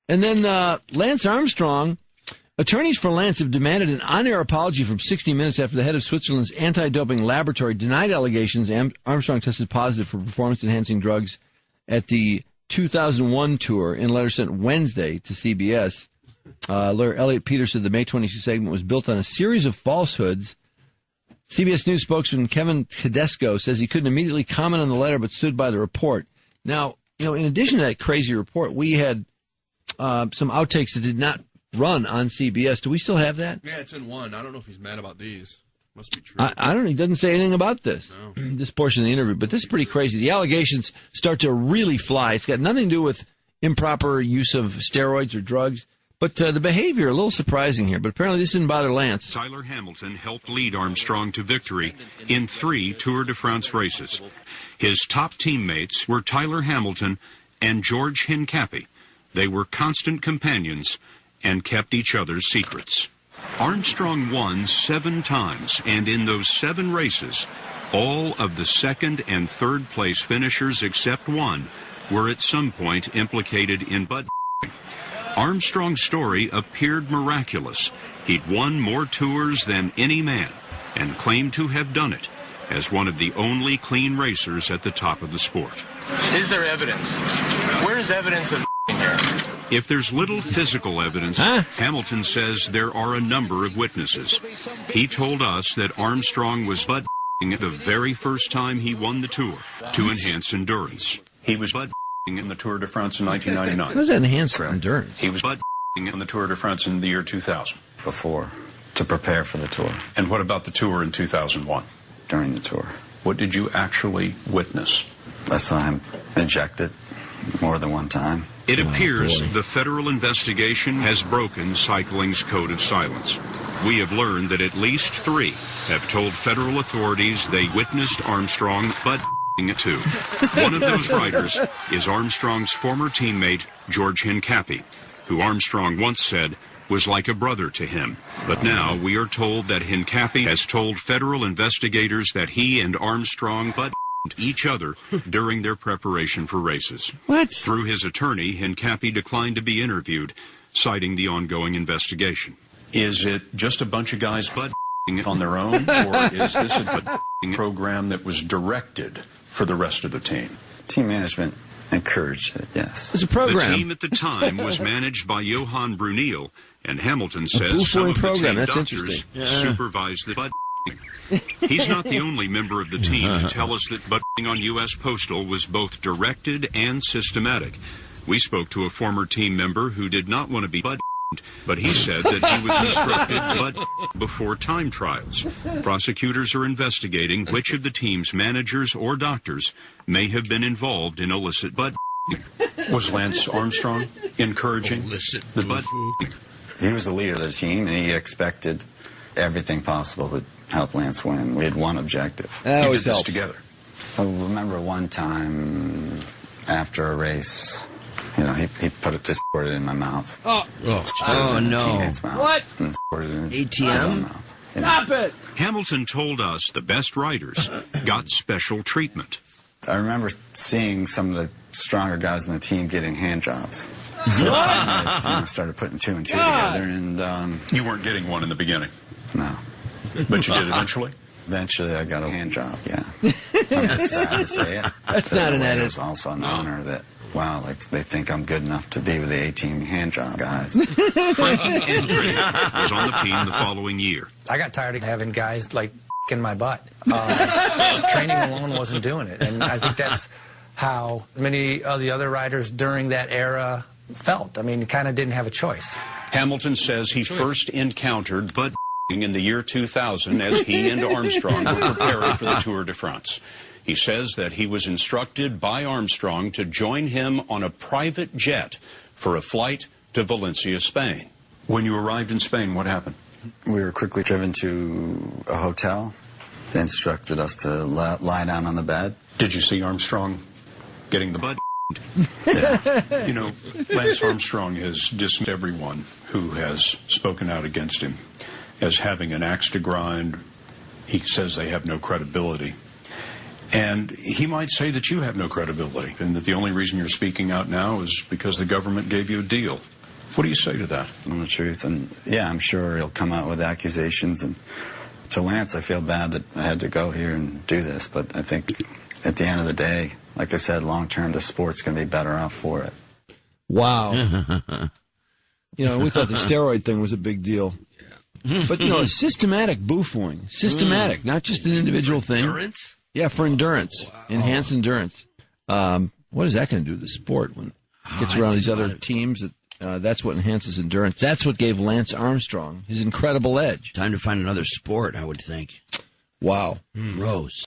And then Lance Armstrong, attorneys for Lance have demanded an on-air apology from 60 Minutes after the head of Switzerland's anti-doping laboratory denied allegations Armstrong tested positive for performance-enhancing drugs at the 2001 tour in a letter sent Wednesday to CBS. Lawyer Elliot Peters said the May 22 segment was built on a series of falsehoods. CBS News spokesman Kevin Tedesco says he couldn't immediately comment on the letter but stood by the report. Now, in addition to that crazy report, we had some outtakes that did not run on CBS. Do we still have that? Yeah, it's in one. I don't know if he's mad about these. Must be true. I don't know. He doesn't say anything about this, this portion of the interview. But this is pretty crazy. The allegations start to really fly. It's got nothing to do with improper use of steroids or drugs. But the behavior, a little surprising here. But apparently this didn't bother Lance. Tyler Hamilton helped lead Armstrong to victory in 3 Tour de France races. His top teammates were Tyler Hamilton and George Hincapie. They were constant companions and kept each other's secrets. Armstrong won 7 times, and in those 7 races, all of the second and third place finishers except one were at some point implicated in butt-f***ing. Armstrong's story appeared miraculous. He'd won more tours than any man and claimed to have done it as one of the only clean racers at the top of the sport. Is there evidence? Where's evidence of here? If there's little physical evidence, Hamilton says there are a number of witnesses. He told us that Armstrong was butt-f***ing the very first time he won the tour to enhance endurance. He was butt-f***ing in the Tour de France in 1999. How does that enhance endurance? He was butt-f***ing in the Tour de France in the year 2000. Before, to prepare for the tour. And what about the tour in 2001? During the tour. What did you actually witness? I saw him injected more than one time. It appears the federal investigation has broken cycling's code of silence. We have learned that at least 3 have told federal authorities they witnessed Armstrong butt-f***ing it too. One of those riders is Armstrong's former teammate, George Hincapie, who Armstrong once said was like a brother to him. But now we are told that Hincapie has told federal investigators that he and Armstrong butt-f***ed each other during their preparation for races. What? Through his attorney, Hincapie declined to be interviewed, citing the ongoing investigation. Is it just a bunch of guys butt-f***ing on their own, or is this a butt-f***ing program that was directed for the rest of the team? Team management encouraged it, yes. It's a program. The team at the time was managed by Johan Bruneel, and Hamilton says Boo-fooing some of the program. team That's doctors interesting. supervised the butt-f***ing. He's not the only member of the team to tell us that butt-f***ing on U.S. Postal was both directed and systematic. We spoke to a former team member who did not want to be butt-f***ed, but he said that he was instructed to butt-f*** before time trials. Prosecutors are investigating which of the team's managers or doctors may have been involved in illicit butt-f***ing. Was Lance Armstrong encouraging the butt-f***ing? He was the leader of the team, and he expected everything possible to help Lance win. We had one objective. That always did this helps. together. I remember one time after a race, he put it, just squirted it in my mouth. Oh no. Teammate's mouth. What? And squirted it in ATM? his own mouth. Stop it! Hamilton told us the best riders got special treatment. I remember seeing some of the stronger guys on the team getting hand jobs. So I started putting 2 and 2 together, and You weren't getting one in the beginning, no. but you did eventually? Eventually, I got a hand job, yeah. I'm sad to say it. That's not an edit. It was also an honor that, wow, like they think I'm good enough to be with the A-team hand job guys. Frankie Andrea was on the team the following year. I got tired of having guys like in my butt. Training alone wasn't doing it, and I think that's how many of the other riders during that era felt. I mean, you kind of didn't have a choice. Hamilton says he first encountered butt-f***ing in the year 2000 as he and Armstrong were preparing for the Tour de France. He says that he was instructed by Armstrong to join him on a private jet for a flight to Valencia, Spain. When you arrived in Spain, what happened? We were quickly driven to a hotel. They instructed us to lie down on the bed. Did you see Armstrong getting the butt? Yeah. You know, Lance Armstrong has dismissed everyone who has spoken out against him as having an axe to grind. He says they have no credibility. And he might say that you have no credibility and that the only reason you're speaking out now is because the government gave you a deal. What do you say to that? On the truth, and yeah, I'm sure he'll come out with accusations. And to Lance, I feel bad that I had to go here and do this, but I think at the end of the day, like I said, long term, the sport's going to be better off for it. Wow. We thought the steroid thing was a big deal. Yeah. But, systematic boo-fooing. Systematic, not just an individual thing. Endurance? Yeah, for endurance. Wow. Enhanced endurance. What is that going to do to the sport when it gets around these other teams? That's what enhances endurance. That's what gave Lance Armstrong his incredible edge. Time to find another sport, I would think. Wow. Gross.